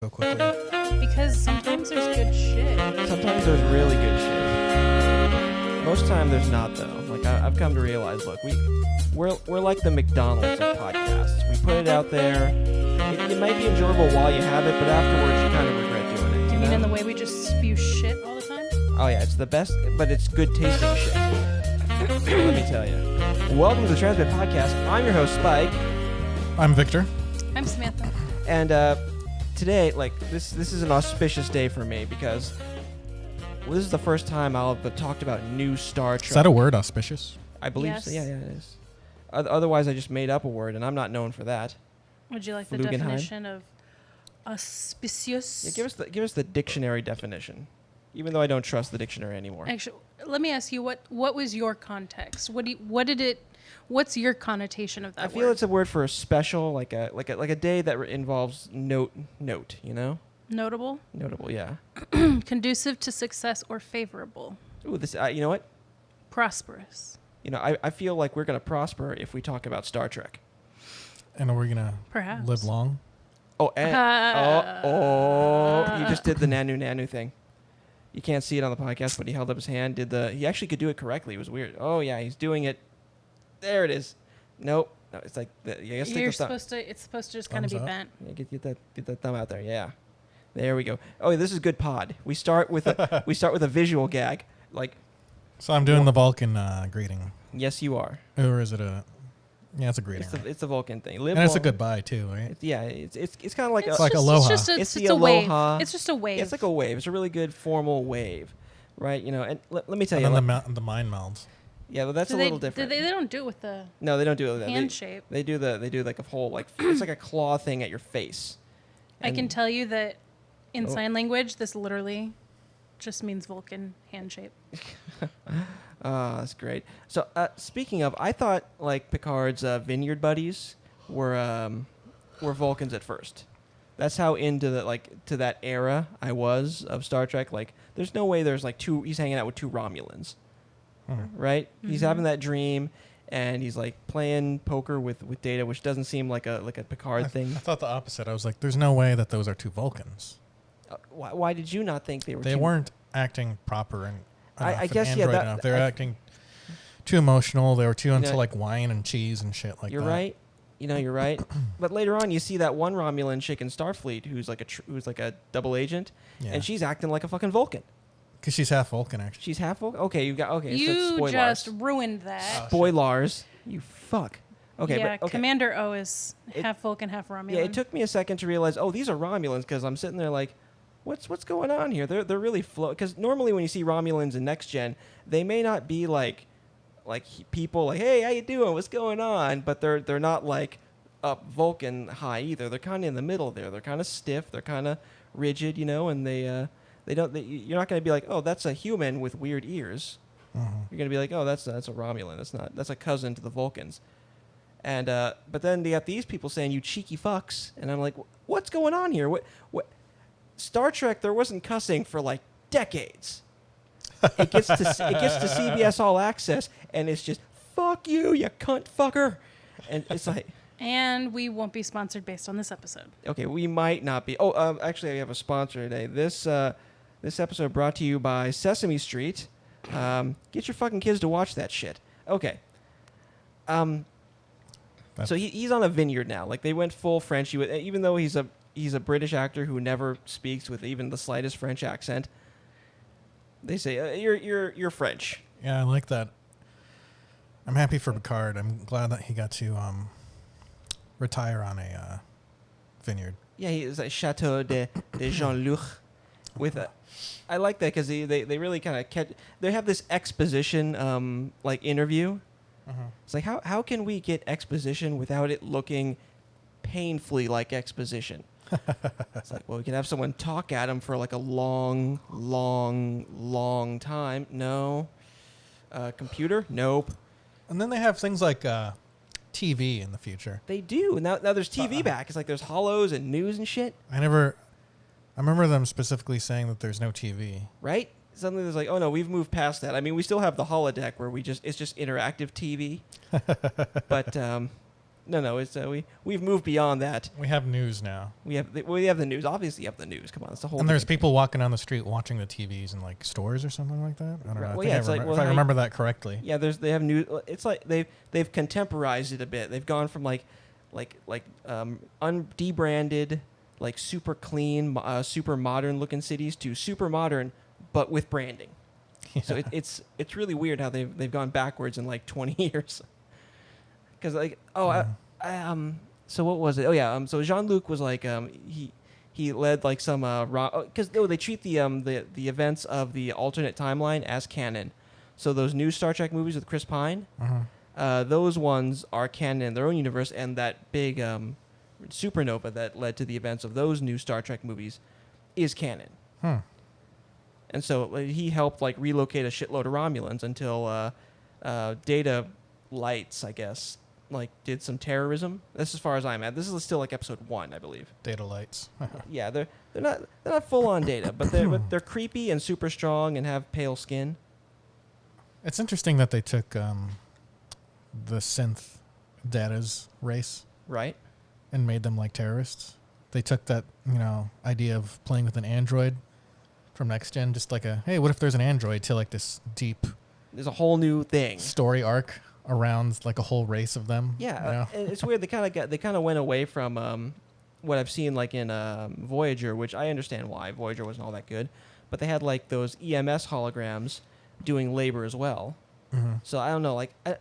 so quickly? Because sometimes there's good shit. Sometimes there's really good shit. Most time there's not though. Like I've come to realize, look, we're like the McDonald's of podcasts. We put it out there. It might be enjoyable while you have it, but afterwards you kind of regret doing it. You mean in the way we just spew shit all the time? Oh yeah, it's the best, but it's good tasting shit. Let me tell you. Welcome to the Transmit Podcast. I'm your host Spike. I'm Victor. I'm Samantha. And today, this is an auspicious day for me because this is the first time I'll have talked about new Star Trek. Is that a word, auspicious? I believe Yes. so. Yeah, it is. Otherwise, I just made up a word, and I'm not known for that. Would you like the Flugenheim? definition of auspicious? Yeah, give us the dictionary definition. Even though I don't trust the dictionary anymore. Actually, let me ask you, what was your context? What's your connotation of that I feel it's a word for a special, like a day that involves note, you know? Notable? Notable, yeah. Conducive to success or favorable? Ooh, this. You know what? Prosperous? You know, I feel like we're gonna prosper if we talk about Star Trek. And are we going to Perhaps. live long? Oh, and, you just did the nanu thing. You can't see it on the podcast, but he held up his hand. He actually could do it correctly. It was weird. Oh yeah, he's doing it. There it is. Nope. No, it's like it's supposed to just kind of be Thumbs up. bent. Yeah, get that thumb out there. Yeah. There we go. Oh, this is good pod. We start with a visual gag. So I'm doing the Vulcan greeting. Yes, you are. Or is it a... Yeah, it's a greeting. It's a Vulcan thing. And it's a goodbye, too, right? It's kind of like It's like aloha. It's It's just the a wave. aloha. It's just a wave. It's like a wave. It's a really good formal wave, right? You know, and let me tell And you. then the mind melds. Yeah, well, that's a little different. They don't do it with the No, they don't do it with that. hand shape. They do like a whole it's like a claw thing at your face. I can tell you that in Oh. sign language, this literally just means Vulcan hand shape. That's great. So speaking of, I thought like Picard's vineyard buddies were Vulcans at first. That's how into to that era I was of Star Trek. Like, there's no way there's he's hanging out with two Romulans, right? Mm-hmm. He's having that dream, and he's like playing poker with Data, which doesn't seem like a Picard thing. I thought the opposite. I was like, there's no way that those are two Vulcans. Why did you not think they were? They weren't acting proper and I guess, android yeah, enough. They were acting too emotional. They were too into know, wine and cheese and shit like You're that. right. You know, you're right. But later on, you see that one Romulan chick in Starfleet who's like a double agent, Yeah. and she's acting like a fucking Vulcan. Because she's half Vulcan, actually. She's half Vulcan. Okay, so that's You spoilers. just ruined that. Spoilers. You fuck. Okay, yeah, but okay. Commander O is half Vulcan, half Romulan. Yeah, it took me a second to realize. Oh, these are Romulans, because I'm sitting there like, what's going on here? They're really because normally when you see Romulans in Next Gen, they may not be like people like, hey, how you doing? What's going on? But they're not like up Vulcan high either. They're kind of in the middle there. They're kind of stiff. They're kind of rigid, you know. And you're not going to be like, oh, that's a human with weird ears. Mm-hmm. You're going to be like, oh, that's a Romulan. That's a cousin to the Vulcans. And but then they got these people saying, you cheeky fucks, and I'm like, what's going on here? What? Star Trek, there wasn't cussing for like decades. It gets to CBS All Access, and it's just fuck you, you cunt fucker, and it's like. And we won't be sponsored based on this episode. Okay, we might not be. Oh, actually, I have a sponsor today. This episode brought to you by Sesame Street. Get your fucking kids to watch that shit. Okay. So he's on a vineyard now. Like, they went full French. Even though he's a British actor who never speaks with even the slightest French accent. They say you're French. Yeah, I like that. I'm happy for Picard. I'm glad that he got to retire on a vineyard. Yeah, he is a Chateau de Jean-Luc. I like that because they really kind of they have this exposition interview. It's like how can we get exposition without it looking painfully like exposition? It's like, well, we can have someone talk at him for like a long time. No. Computer? Nope. And then they have things like TV in the future. They do. Now there's TV back. It's like there's holos and news and shit. I remember them specifically saying that there's no TV. Right? Suddenly there's like, oh no, we've moved past that. I mean, we still have the holodeck where it's just interactive TV. But No. It's we've moved beyond that. We have news now. We have the news. Obviously, you have the news. Come on, it's the whole. And there's thing. people walking down the street watching the TVs in like stores or something like that. I don't know. Well, I yeah, think it's like, well, if I how remember that correctly. Yeah, they have new. It's like they've contemporized it a bit. They've gone from debranded, like super clean, super modern looking cities to super modern, but with branding. Yeah. So it's really weird how they've gone backwards in like 20 years. Because like so what was it? Oh yeah, so Jean-Luc was like he led like some because they treat the events of the alternate timeline as canon. So those new Star Trek movies with Chris Pine, those ones are canon in their own universe, and that big supernova that led to the events of those new Star Trek movies is canon. And so he helped like relocate a shitload of Romulans until Data Lights, I guess, like did some terrorism. That's as far as I'm at. This is still like episode 1, I believe. Data lights. Yeah, they're not full on Data, but they're creepy and super strong and have pale skin. It's interesting that they took the synth Data's race Right. and made them like terrorists. They took that, idea of playing with an android from Next Gen, just like hey, what if there's an android, to like this deep There's a whole new thing. story arc around like a whole race of them. Yeah, and it's weird. They kind of went away from what I've seen like in Voyager, which I understand why Voyager wasn't all that good, but they had like those EMS holograms doing labor as well. So I don't know, like I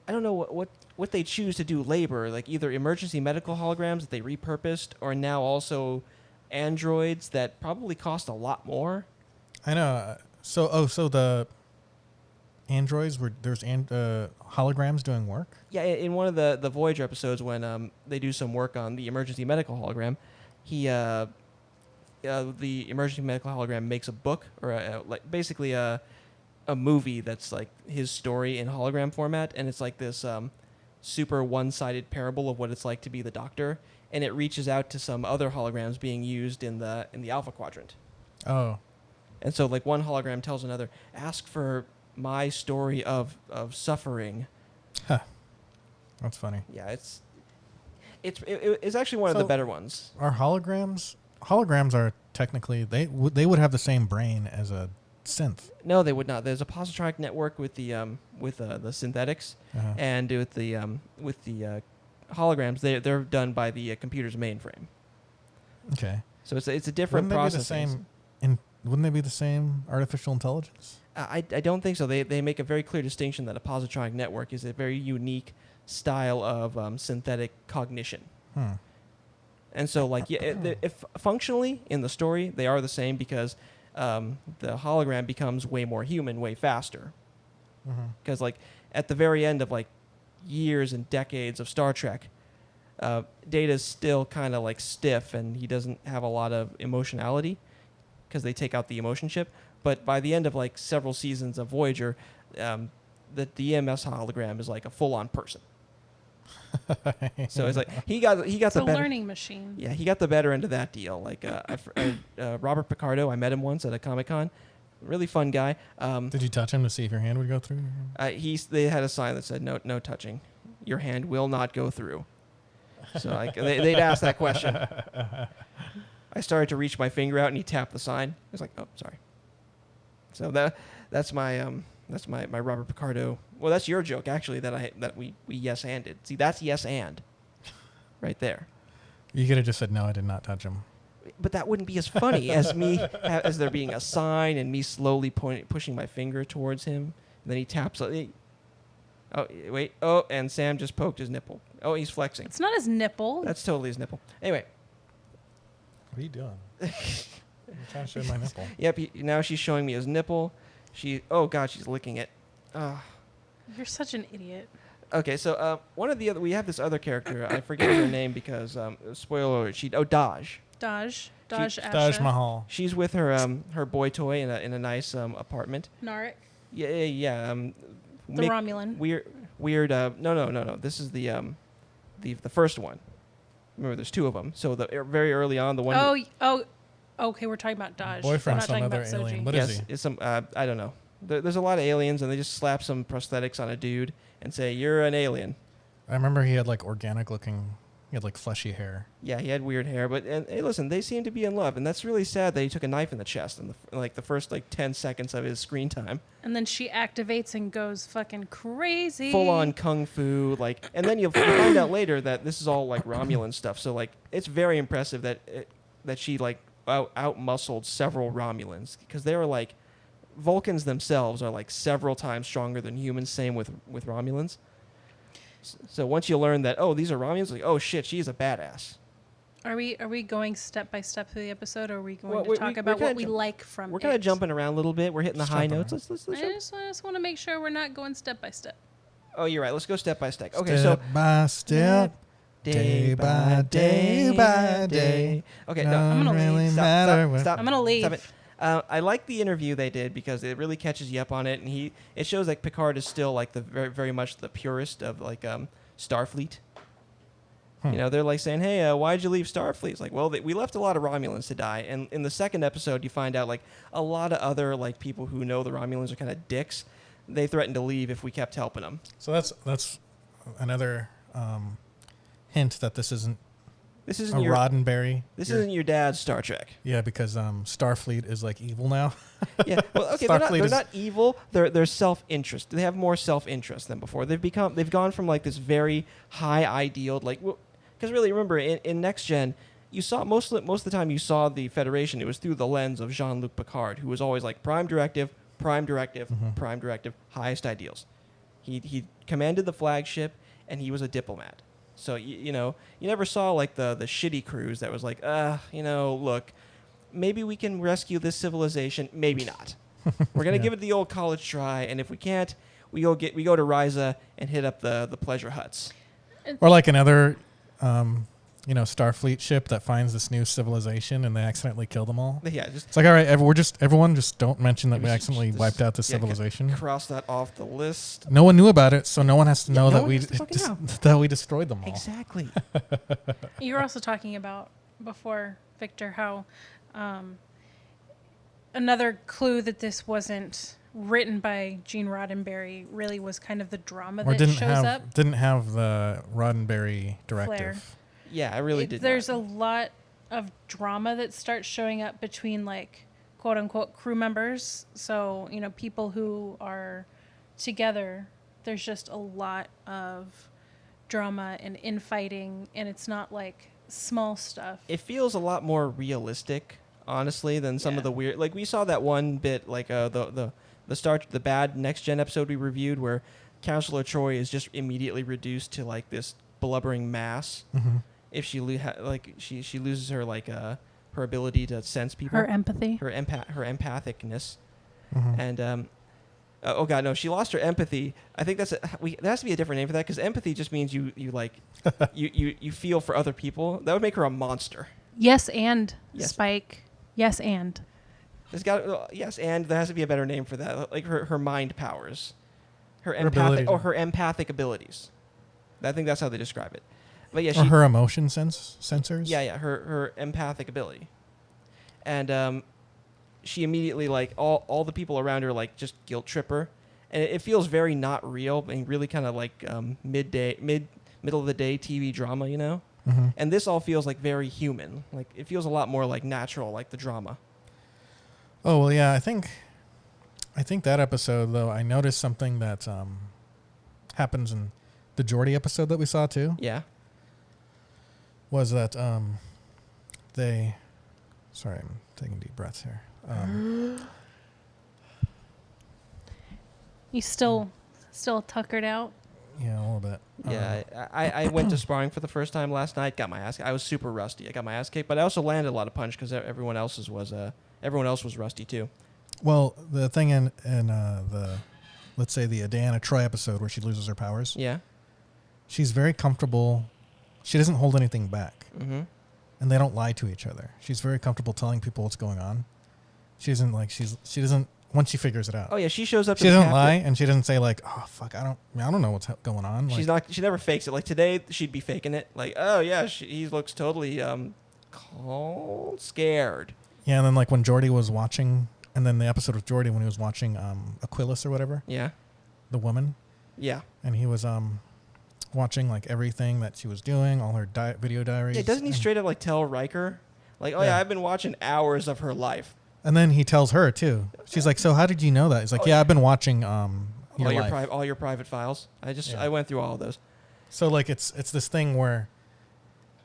don't know what they choose to do labor, like either emergency medical holograms that they repurposed, or now also androids that probably cost a lot more. I know. So the androids there's holograms doing work. Yeah, in one of the Voyager episodes when they do some work on the emergency medical hologram, the emergency medical hologram makes a book or basically a movie that's like his story in hologram format, and it's like this super one-sided parable of what it's like to be the Doctor, and it reaches out to some other holograms being used in the Alpha Quadrant. Oh. And so like one hologram tells another, ask for my story of suffering. Huh. That's funny. Yeah, it's actually one of the better ones. Are holograms are technically they would have the same brain as a synth. No, they would not. There's a positronic network with the synthetics, and with the holograms. They're done by the computer's mainframe. Okay. So it's a different process. Wouldn't they be the same artificial intelligence? I don't think so. They make a very clear distinction that a positronic network is a very unique style of synthetic cognition. And so, like, if functionally in the story they are the same, because the hologram becomes way more human, way faster. Because like at the very end of like years and decades of Star Trek, Data's still kind of like stiff, and he doesn't have a lot of emotionality because they take out the emotion chip. But by the end of like several seasons of Voyager, the EMS hologram is like a full-on person. So it's like he got It's the a better, learning machine. yeah, he got the better end of that deal. Like Robert Picardo, I met him once at a Comic-Con. Really fun guy. Did you touch him to see if your hand would go through? They had a sign that said no touching. Your hand will not go through. So like they'd ask that question. I started to reach my finger out, and he tapped the sign. I was like, oh, sorry. So that's my Robert Picardo. Well, that's your joke actually that we yes-anded. See, that's yes and right there. You could have just said no, I did not touch him. But that wouldn't be as funny as me as there being a sign and me slowly pushing my finger towards him. And then he taps. Oh wait! Oh, and Sam just poked his nipple. Oh, he's flexing. It's not his nipple. That's totally his nipple. Anyway. What are you doing? I'm trying to show my nipple. Yep. Now she's showing me his nipple. Oh God, she's licking it. You're such an idiot. Okay, so we have this other character. I forget her name because spoiler alert. Daj. Daj Taj Asha. Mahal. She's with her boy toy in a nice apartment. Narek. Yeah. The Romulan. Weird. No. This is the first one. Remember, there's two of them. So very early on, the one. Oh. Okay, we're talking about Daj. Boyfriend's we're not another talking about alien. Soji. What is he? It's some. I don't know. There's a lot of aliens, and they just slap some prosthetics on a dude and say, "You're an alien." I remember he had like organic looking. He had like fleshy hair. Yeah, he had weird hair, but and hey, listen, they seem to be in love, and that's really sad that he took a knife in the chest in the first 10 seconds of his screen time. And then she activates and goes fucking crazy. Full on kung fu, and then you'll find out later that this is all like Romulan stuff. So it's very impressive that she out muscled several Romulans, because they were like Vulcans themselves are like several times stronger than humans. Same with Romulans. So once you learn that, these are Romulans, like, oh shit, she's a badass. Are we going step by step through the episode, or are we going Well, to talk about what we like from We're it? kind of jumping around a little bit. We're hitting the Just high jumping notes. around. Let's I just want to make sure we're not going step by step. Oh, you're right. Let's go step by step. Okay, Step by step, day by day. Okay, don't no, I'm gonna really leave. matter. what- Stop. I'm gonna leave. Stop it. I like the interview they did because it really catches you up on it, and it shows like Picard is still like the very, very much the purist of Starfleet. You know, they're like saying, "Hey, why'd you leave Starfleet?" It's like, well, we left a lot of Romulans to die, and in the second episode, you find out like a lot of other like people who know the Romulans are kind of dicks. They threatened to leave if we kept helping them. So that's another hint that this isn't This a isn't your Roddenberry. this isn't your dad's Star Trek. Yeah, because Starfleet is like evil now. Yeah, well, okay, they're Starfleet is- not evil. They're self-interest. They have more self-interest than before. They've gone from like this very high ideal, because really remember in Next Gen, you saw most of the time you saw the Federation. It was through the lens of Jean-Luc Picard, who was always like prime directive, highest ideals. He commanded the flagship, and he was a diplomat. So you never saw like the shitty crews that was like, look, maybe we can rescue this civilization, maybe not. We're gonna give it the old college try, and if we can't, we go to Ryza and hit up the pleasure huts. Or like another, Starfleet ship that finds this new civilization and they accidentally kill them all. Yeah, just It's like, all right, everyone just don't mention that we Just- accidentally just- wiped out this yeah, civilization. cross that off the list. No one knew about it, so no one has to Yeah, know no that one we has to fucking know. that we destroyed them all. Exactly. You were also talking about before, Victor, how another clue that this wasn't written by Gene Roddenberry really was kind of the drama Or that shows up. didn't have the Roddenberry directive. Yeah, I really did. There's not. a lot of drama that starts showing up between like quote unquote crew members. So, people who are together, there's just a lot of drama and infighting, and it's not like small stuff. It feels a lot more realistic, honestly, than some Yeah. of the weird. Like we saw that one bit, like the bad Next Gen episode we reviewed, where Counselor Troy is just immediately reduced to like this blubbering mass. Mm-hmm. If she she loses her her ability to sense people, Her empathy. her empathicness, Mm-hmm. and oh god, no, she lost her empathy. I think there has to be a different name for that, because empathy just means you like you feel for other people. That would make her a monster. Yes, and Yes. Spike. Yes, and. There's got yes, and there has to be a better name for that, like her mind powers, her ability to- her empathic abilities. I think that's how they describe it. But yeah, Or her emotion sensors. yeah, her empathic ability, and she immediately all the people around her just guilt trip her, and it feels very not real and really kind of like middle of the day TV drama, Mm-hmm. And this all feels like very human. Like it feels a lot more like natural, like the drama. Oh well, yeah. I think that episode though, I noticed something that happens in the Geordi episode that we saw too. Yeah. Was that they? Sorry, I'm taking deep breaths here. You still tuckered out? Yeah, a little bit. Yeah, I went to sparring for the first time last night. Got my ass. I was super rusty. I got my ass kicked, but I also landed a lot of punch because everyone else was rusty too. Well, the thing in the, let's say the Diana Troy episode where she loses her powers, Yeah. she's very comfortable. She doesn't hold anything back, Mm-hmm. and they don't lie to each other. She's very comfortable telling people what's going on. She doesn't once she figures it out. Oh yeah, she shows up. She to the doesn't captain. lie, and she doesn't say like, "Oh fuck, I don't know what's going on." She's Like, not. She never fakes it. Like today, she'd be faking it. Like, oh yeah, he looks totally scared. yeah, and then like when Geordi was watching, and then the episode with Geordi when he was watching Aquilus or whatever, Yeah. the woman, Yeah. and he was watching like everything that she was doing, all her video diaries. Yeah, doesn't he and, straight up like tell Riker, like, oh yeah, I've been watching hours of her life. And then he tells her too. She's like, "So how did you know that?" He's like, "Yeah, I've been watching your life." All your private files. I went through all of those. So like it's this thing where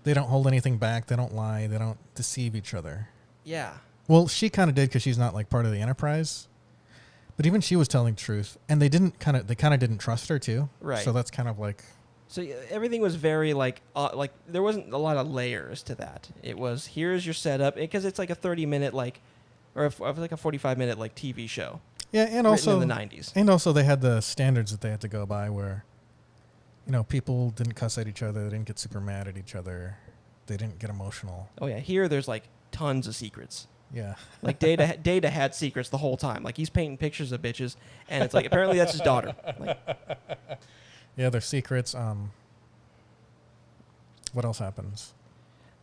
they don't hold anything back, they don't lie, they don't deceive each other. Yeah. Well, she kind of did because she's not like part of the Enterprise. But even she was telling truth, and they kind of didn't trust her too. Right. So that's kind of like. So everything was very like there wasn't a lot of layers to that. It was, here's your setup, because it's like a 30-minute like, or like a 45-minute like TV show. Yeah, and also in the 90s. And also they had the standards that they had to go by, where, people didn't cuss at each other, they didn't get super mad at each other, they didn't get emotional. Oh yeah, here there's like tons of secrets. Yeah. Like Data had secrets the whole time. Like he's painting pictures of bitches, and it's like apparently that's his daughter. Like, yeah, there's secrets. What else happens?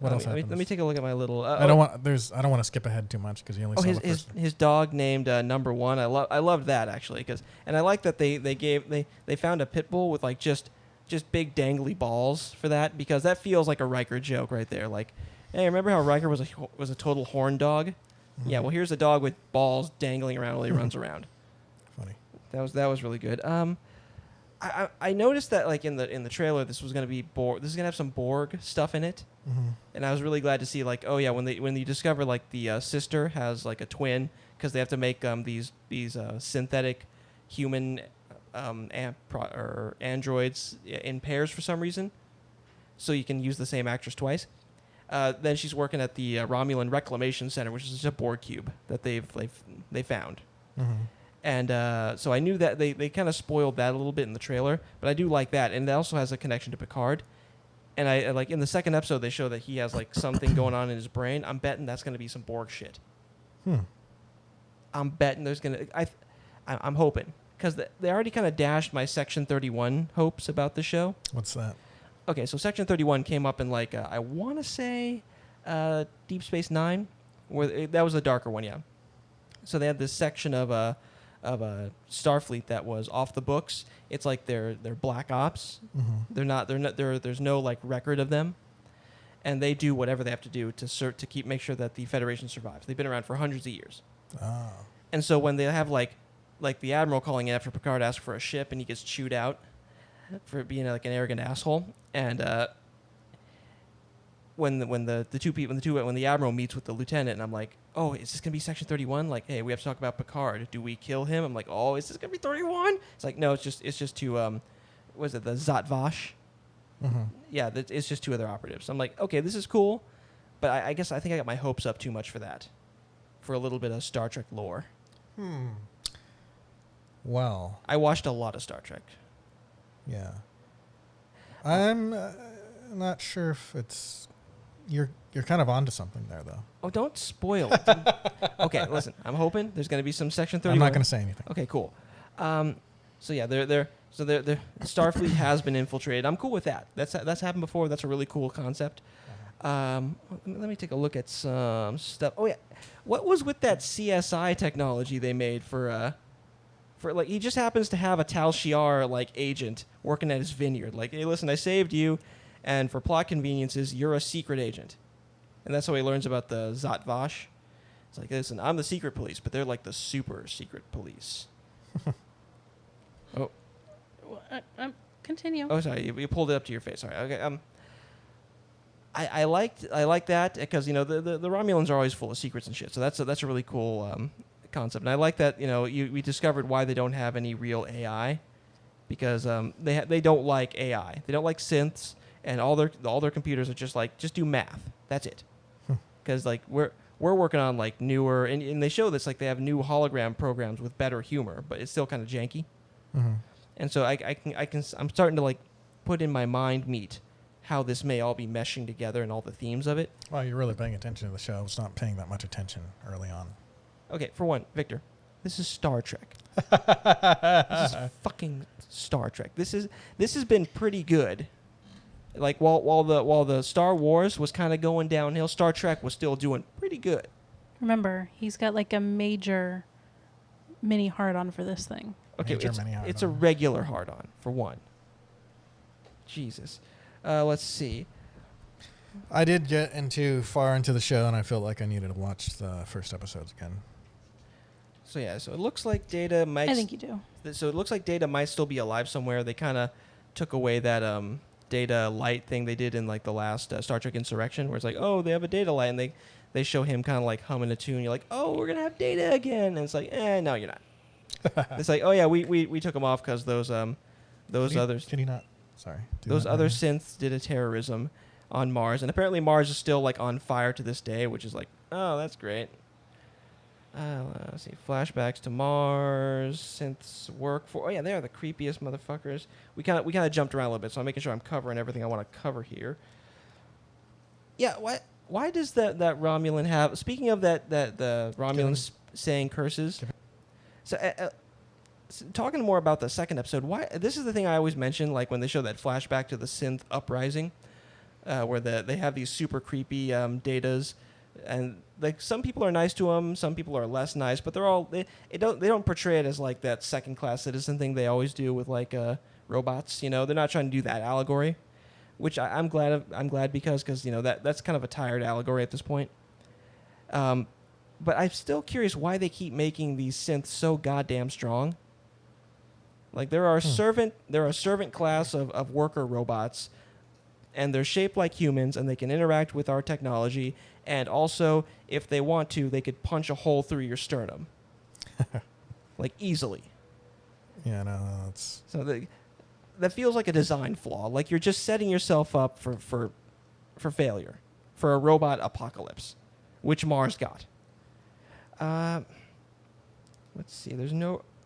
Let me take a look at my little. I don't want to skip ahead too much because you only saw the first one. His dog named Number One. I loved that actually, and I like that they found a pit bull with like just big dangly balls for that, because that feels like a Riker joke right there. Like, hey, remember how Riker was a total horn dog? Mm-hmm. Yeah, well, here's a dog with balls dangling around while he runs around. Funny. That was really good. I noticed that like in the trailer, this was gonna be Borg. This is gonna have some Borg stuff in it, and I was really glad to see like, oh yeah, when you discover like the sister has like a twin, because they have to make these synthetic human androids in pairs for some reason, so you can use the same actress twice. Then she's working at the Romulan Reclamation Center, which is just a Borg cube that they found. Mm-hmm. And so I knew that they kind of spoiled that a little bit in the trailer, but I do like that. And it also has a connection to Picard. And I like in the second episode, they show that he has like something going on in his brain. I'm betting that's going to be some Borg shit. I'm betting there's going to... I'm hoping. Because they already kind of dashed my Section 31 hopes about the show. What's that? Okay, so Section 31 came up in like, I want to say Deep Space Nine, where that was a darker one, yeah. So they had this section of a Starfleet that was off the books. It's like they're black ops. Mm-hmm. There's no like record of them, and they do whatever they have to do to make sure that the Federation survives. They've been around for hundreds of years. Oh. And so when they have like the Admiral calling in after Picard asks for a ship and he gets chewed out for being like an arrogant asshole, and when the Admiral meets with the Lieutenant, and I'm like, oh, is this gonna be Section 31? Like, hey, we have to talk about Picard. Do we kill him? I'm like, oh, is this gonna be 31? It's like, no, it's just to was it the Zhat Vash? Mm-hmm. Yeah, it's just two other operatives. I'm like, okay, this is cool, but I guess I think I got my hopes up too much for that, for a little bit of Star Trek lore. Well, I watched a lot of Star Trek. Yeah. I'm not sure if it's... You're kind of onto something there, though. Oh, don't spoil it. Okay, listen. I'm hoping there's going to be some Section 31. I'm not going to say anything. Okay, cool. So yeah, Starfleet has been infiltrated. I'm cool with that. That's happened before. That's a really cool concept. Let me take a look at some stuff. Oh yeah, what was with that CSI technology they made for like, he just happens to have a Tal Shiar like agent working at his vineyard. Like, hey, listen, I saved you, and for plot conveniences, you're a secret agent, and that's how he learns about the Zhat Vash. It's like, listen, I'm the secret police, but they're like the super secret police. Oh. Continue. Oh, sorry, you pulled it up to your face. Sorry. Okay. I like that because the Romulans are always full of secrets and shit. So that's a really cool concept, and I like that we discovered why they don't have any real AI, because they don't like AI. They don't like synths, and all their computers are just do math. That's it. Because like we're working on like newer, and they show this, like they have new hologram programs with better humor, but it's still kind of janky. Mm-hmm. And so I'm starting to like put in my mind meat how this may all be meshing together and all the themes of it. Well, you're really paying attention to the show. I was not paying that much attention early on. Okay, for one, Victor, this is Star Trek. This is fucking Star Trek. This has been pretty good. Like while the Star Wars was kind of going downhill, Star Trek was still doing pretty good. Remember, he's got like a major mini hard-on for this thing. Okay, Major it's mini a hard-on. regular hard-on, for one. Jesus. Let's see. I did get far into the show, and I felt like I needed to watch the first episodes again. So it looks like Data might. I think you do. So it looks like Data might still be alive somewhere. They kind of took away that Data light thing they did in like the last Star Trek Insurrection, where it's like, oh, they have a Data light, and they show him kind of like humming a tune. You're like, oh, we're gonna have Data again, and it's like, no, you're not. It's like, oh yeah, we took them off because those others. Can you not? Sorry. Those other synths did a terrorism on Mars, and apparently Mars is still like on fire to this day, which is like, oh, that's great. Let's see, flashbacks to Mars, synths work for. Oh yeah, they are the creepiest motherfuckers. We kind of jumped around a little bit, so I'm making sure I'm covering everything I want to cover here. Yeah, why does that Romulan have? Speaking of that the Romulans saying curses. So talking more about the second episode, why this is the thing I always mention, like when they show that flashback to the synth uprising, where they have these super creepy datas, and like some people are nice to them, some people are less nice, but they don't portray it as like that second class citizen thing they always do with like robots. You know, they're not trying to do that allegory, which I'm glad because that's kind of a tired allegory at this point. But I'm still curious why they keep making these synths so goddamn strong. Like there are a servant class of worker robots, and they're shaped like humans, and they can interact with our technology, and also, if they want to, they could punch a hole through your sternum. Like easily. Yeah, no, that's... So that feels like a design flaw. Like you're just setting yourself up for failure, for a robot apocalypse, which Mars got. Let's see. There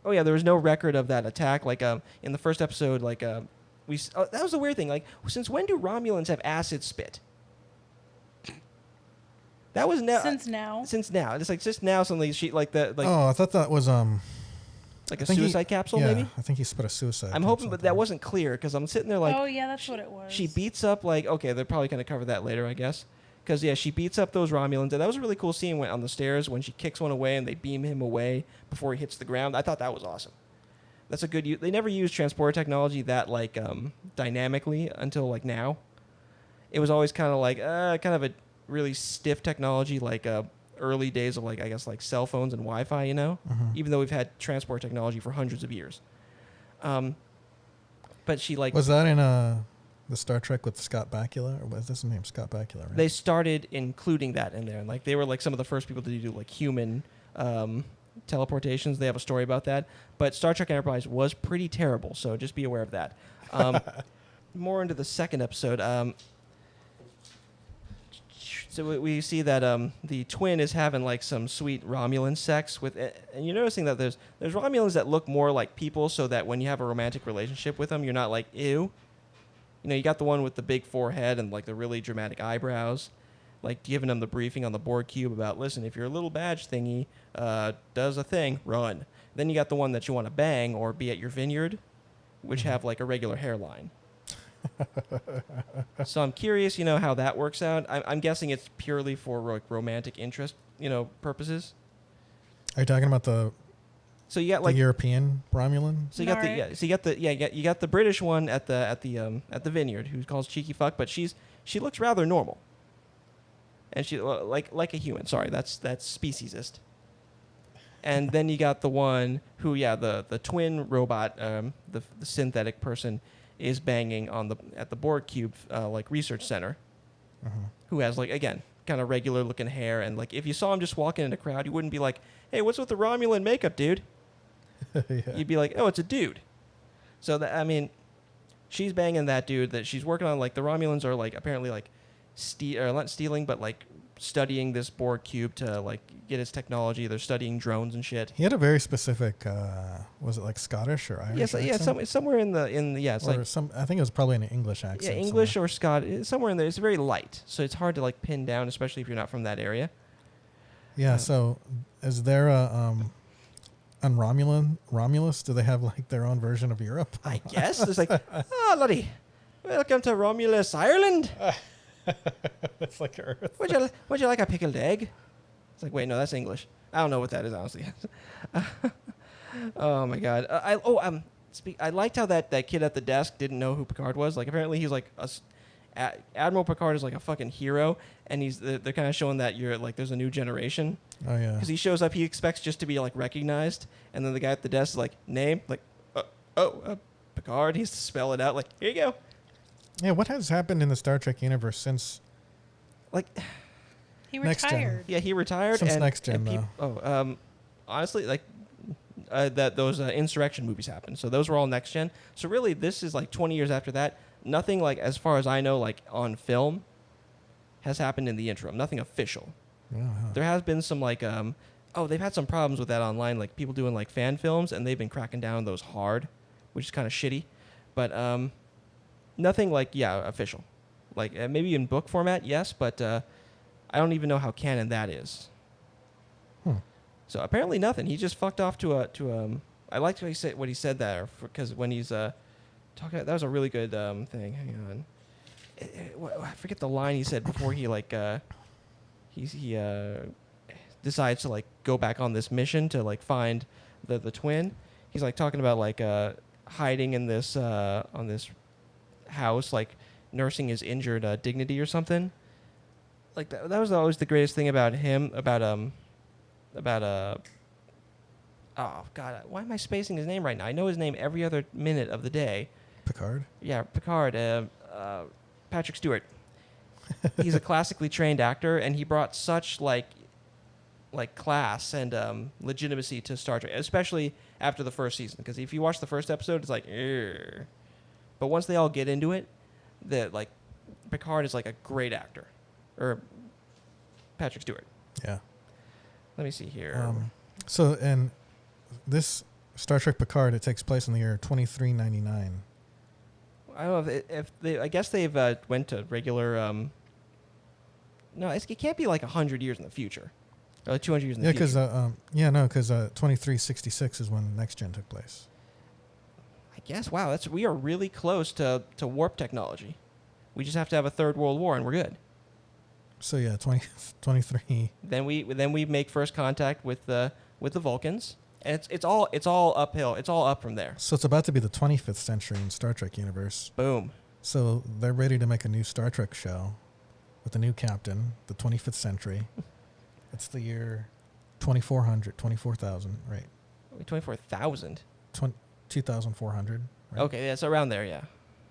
was no record of that attack. Like in the first episode, like that was the weird thing. Like, since when do Romulans have acid spit? That was now. Since now. Since now. It's like just now suddenly she like that. Like, oh, I thought that was like a suicide capsule, maybe. I think he spit a suicide. I'm hoping, but that wasn't clear because I'm sitting there like. Oh yeah, that's what it was. She beats up like they're probably gonna cover that later, I guess. Because she beats up those Romulans, and that was a really cool scene when on the stairs when she kicks one away and they beam him away before he hits the ground. I thought that was awesome. That's a good use. They never used transporter technology that like dynamically until like now. It was always kind of like kind of a really stiff technology, like early days of like I guess like cell phones and Wi-Fi. You know, even though we've had transport technology for hundreds of years. But she like was that in the Star Trek with Scott Bakula, or was this his name? Scott Bakula, right? They started including that in there, and like they were like some of the first people to do like human teleportations. They have a story about that. But Star Trek Enterprise was pretty terrible, so just be aware of that. More into the second episode. So we see that the twin is having like some sweet Romulan sex with, and you're noticing that there's Romulans that look more like people, so that when you have a romantic relationship with them, you're not like ew. You know, you got the one with the big forehead and like the really dramatic eyebrows, like giving them the briefing on the Borg cube about, listen, if your little badge thingy does a thing, run. Then you got the one that you want to bang or be at your vineyard, which have like a regular hairline. So I'm curious, how that works out. I'm guessing it's purely for romantic interest, purposes. Are you talking about the? So you got like the European Romulan. So you got you got the British one at the vineyard who calls cheeky fuck, but she looks rather normal. And she like a human. Sorry, that's speciesist. And then you got the one who the twin robot, the synthetic person is banging at the Borg cube like research center, who has like again kind of regular looking hair, and like if you saw him just walking in a crowd, you wouldn't be like, hey, what's with the Romulan makeup, dude? Yeah. You'd be like, oh, it's a dude. So she's banging that dude that she's working on. Like the Romulans are like apparently like not stealing, but like studying this Borg cube to like get its technology. They're studying drones and shit. He had a very specific. Was it like Scottish or Irish? Somewhere in the it's or like some. I think it was probably an English accent. Yeah, English or Scottish, somewhere in there. It's very light, so it's hard to like pin down, especially if you're not from that area. Yeah. So, is there a on Romulus? Do they have like their own version of Europe? I guess it's like, oh, laddie, welcome to Romulus, Ireland. It's like Earth. Would you like a pickled egg? It's like, wait, no, that's English. I don't know what that is, honestly. Oh my god. I liked how that kid at the desk didn't know who Picard was. Like, apparently he's like Admiral Picard is like a fucking hero, and they're kind of showing that you're like there's a new generation. Oh yeah. Because he shows up, he expects just to be like recognized, and then the guy at the desk is like name, like Picard. He has to spell it out. Like, here you go. Yeah. What has happened in the Star Trek universe since? Like, He Next gen. retired. yeah, he retired. Since and, Next Gen, though. Honestly, like those Insurrection movies happened, so those were all Next Gen. So really, this is like 20 years after that. Nothing like, as far as I know, like on film, has happened in the interim. Nothing official. Uh-huh. There has been some like they've had some problems with that online, like people doing like fan films, and they've been cracking down on those hard, which is kind of shitty. But nothing like official. Like maybe in book format, yes, but I don't even know how canon that is. So apparently nothing. He just fucked off to I liked what he said there, because when he's talking, that was a really good thing. Hang on, I forget the line he said before he like he decides to like go back on this mission to like find the twin. He's like talking about like hiding in this on this house, like nursing his injured dignity or something. Like that was always the greatest thing about him. About oh god, why am I spacing his name right now? I know his name every other minute of the day. Picard. Yeah, Picard. Patrick Stewart. He's a classically trained actor, and he brought such like class and legitimacy to Star Trek, especially after the first season. Because if you watch the first episode, it's like, ugh. But once they all get into it, like Picard is like a great actor, or Patrick Stewart. Yeah. Let me see here. So, and this Star Trek Picard, it takes place in the year 2399. I don't know if they. I guess they've went to regular. No, it can't be like 100 years in the future, or like 200 years in the future. Because 2366 is when Next Gen took place. I guess. Wow, we are really close to warp technology. We just have to have a third world war, and we're good. So yeah, 23. Then we make first contact with the Vulcans, and it's all uphill. It's all up from there. So it's about to be the 25th century in Star Trek universe. Boom. So they're ready to make a new Star Trek show with a new captain, the 25th century. It's the year 24,000, right? 24,000. 2,400. Right? Okay, that's around there, yeah.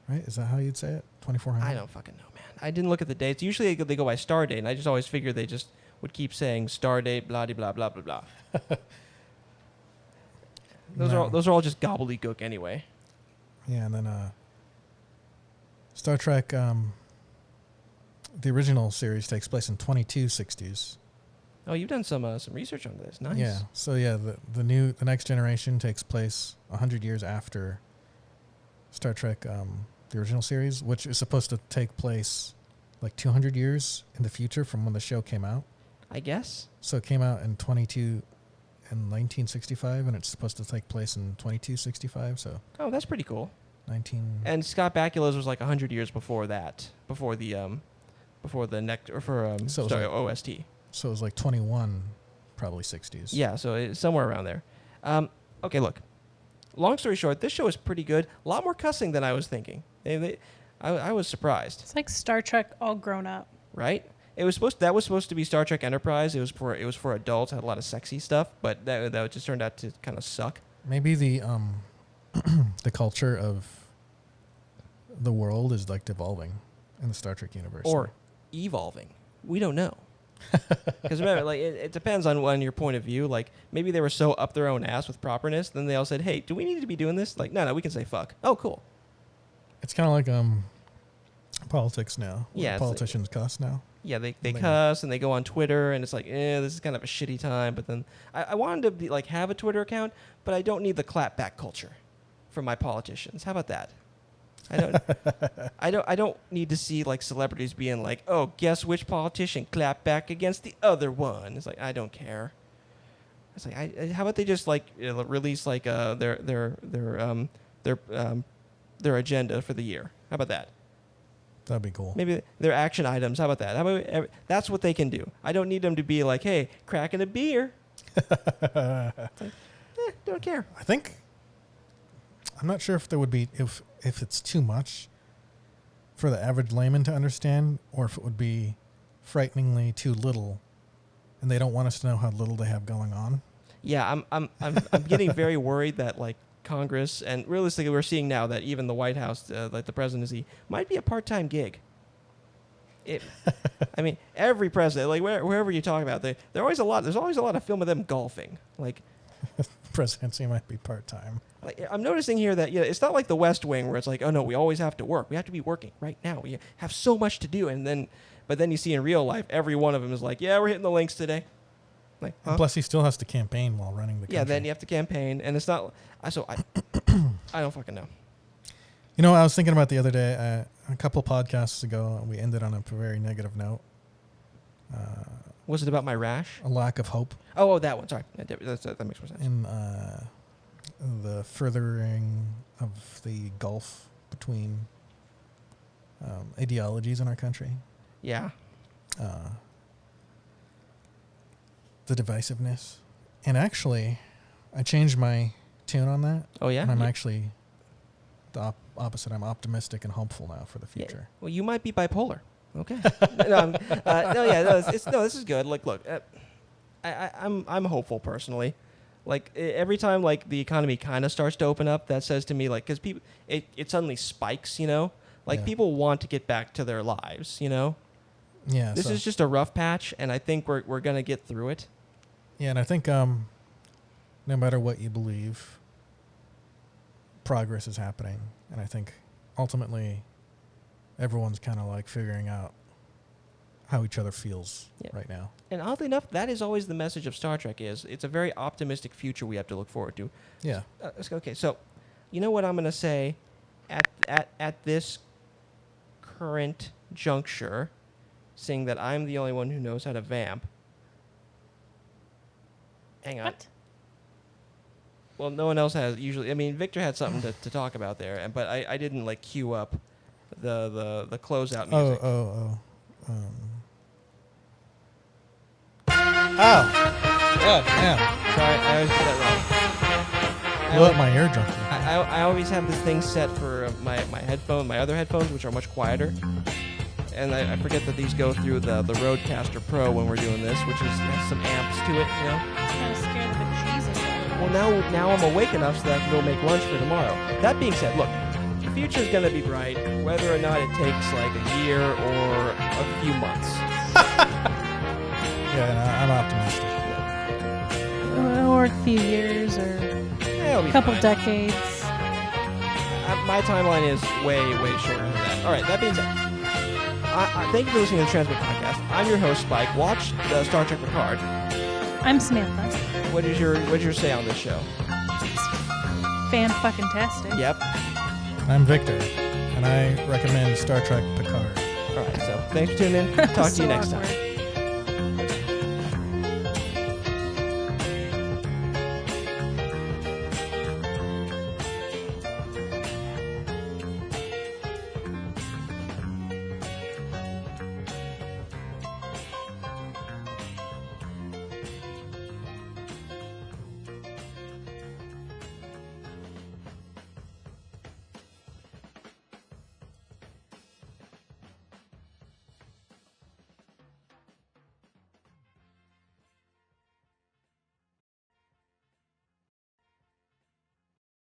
Right? Is that how you'd say it? 2,400? I don't fucking know, man. I didn't look at the dates. Usually they go by star date, and I just always figured they just would keep saying star date, blah blah blah blah blah. Those are all just gobbledygook anyway. Yeah, and then Star Trek, the original series takes place in 2260s. Oh, you've done some research on this. Nice. Yeah. So yeah, the Next Generation takes place 100 years after Star Trek, the original series, which is supposed to take place like 200 years in the future from when the show came out. I guess. So it came out in 1965, and it's supposed to take place in 2265. So. Oh, that's pretty cool. 19. And Scott Bakula's was like 100 years before that, before the OST. So it was like 21, probably 60s. Yeah, so it's somewhere around there. Okay, look. Long story short, this show is pretty good. A lot more cussing than I was thinking. I was surprised. It's like Star Trek all grown up. Right? That was supposed to be Star Trek Enterprise. It was for adults. Had a lot of sexy stuff, but that just turned out to kind of suck. Maybe the the culture of the world is like devolving in the Star Trek universe, or evolving. We don't know. Because remember, like it depends on your point of view. Like maybe they were so up their own ass with properness, then they all said, "Hey, do we need to be doing this?" Like, no, we can say fuck. Oh, cool. It's kind of like politics now. Yeah, politicians cuss now. Yeah, they cuss and they go on Twitter, and it's like, this is kind of a shitty time. But then I wanted to be like have a Twitter account, but I don't need the clapback culture from my politicians. How about that? I don't need to see like celebrities being like, oh, guess which politician clapped back against the other one. It's like, I don't care. It's like, how about they just like release like their agenda for the year? How about that? That'd be cool. Maybe their action items. How about that? How about that's what they can do. I don't need them to be like, hey, cracking a beer. It's like, don't care. I think I'm not sure if there would be if it's too much for the average layman to understand, or if it would be frighteningly too little, and they don't want us to know how little they have going on. Yeah, I'm getting very worried that like Congress, and realistically, we're seeing now that even the White House, like the presidency, might be a part-time gig. I mean, every president, like wherever you talk about, there's always a lot of film of them golfing. Like, Presidency might be part-time. like I'm noticing here that it's not like the West Wing where it's like, oh no, we always have to work. We have to be working right now. We have so much to do, but then you see in real life, every one of them is like, yeah, we're hitting the links today. Like, huh? Plus, he still has to campaign while running the country. Yeah, then you have to campaign, and it's not. So I don't fucking know. You know, I was thinking about the other day, a couple podcasts ago, we ended on a very negative note. Was it about my rash? A lack of hope Oh, that one. Sorry, that makes more sense. in the furthering of the gulf between ideologies in our country. Yeah. The divisiveness. And actually, I changed my tune on that. Oh yeah. And I'm Yeah. actually the opposite. I'm optimistic and hopeful now for the Yeah. future. Well, you might be bipolar. Okay. This is good. Like, look, I'm hopeful personally. Like every time like the economy kind of starts to open up, that says to me like because people it suddenly spikes. Like Yeah. people want to get back to their lives. Yeah. This is just a rough patch, and I think we're gonna get through it. Yeah, and I think no matter what you believe, progress is happening. And I think ultimately everyone's kind of like figuring out how each other feels Yeah. right now. And oddly enough, that is always the message of Star Trek. It's a very optimistic future we have to look forward to. Yeah. Okay, so you know what I'm gonna say at this current juncture, seeing that I'm the only one who knows how to vamp. Hang on. What? Well, no one else has usually. I mean, Victor had something to talk about there, but I didn't like queue up the closeout music. Oh. Oh, yeah. Sorry, I always get that wrong. Blew up my eardrum. I always have this thing set for my other headphones, which are much quieter. And I forget that these go through the Rodecaster Pro when we're doing this, which has some amps to it, Kind of scared the bejesus out of me. Well, now I'm awake enough so that I can go make lunch for tomorrow. That being said, look, the future's going to be bright, whether or not it takes like a year or a few months. Yeah, no, I'm optimistic. Or a few years, or It'll be a couple fine. decades. My timeline is way shorter than that. All right, that being said, thank you for listening to the Transmit Podcast. I'm your host, Spike. Watch the Star Trek Picard. I'm Samantha. What's your say on this show? Fan-fucking-tastic. Yep. I'm Victor, and I recommend Star Trek Picard. All right, so thanks for tuning in. Talk to So you next time. awkward.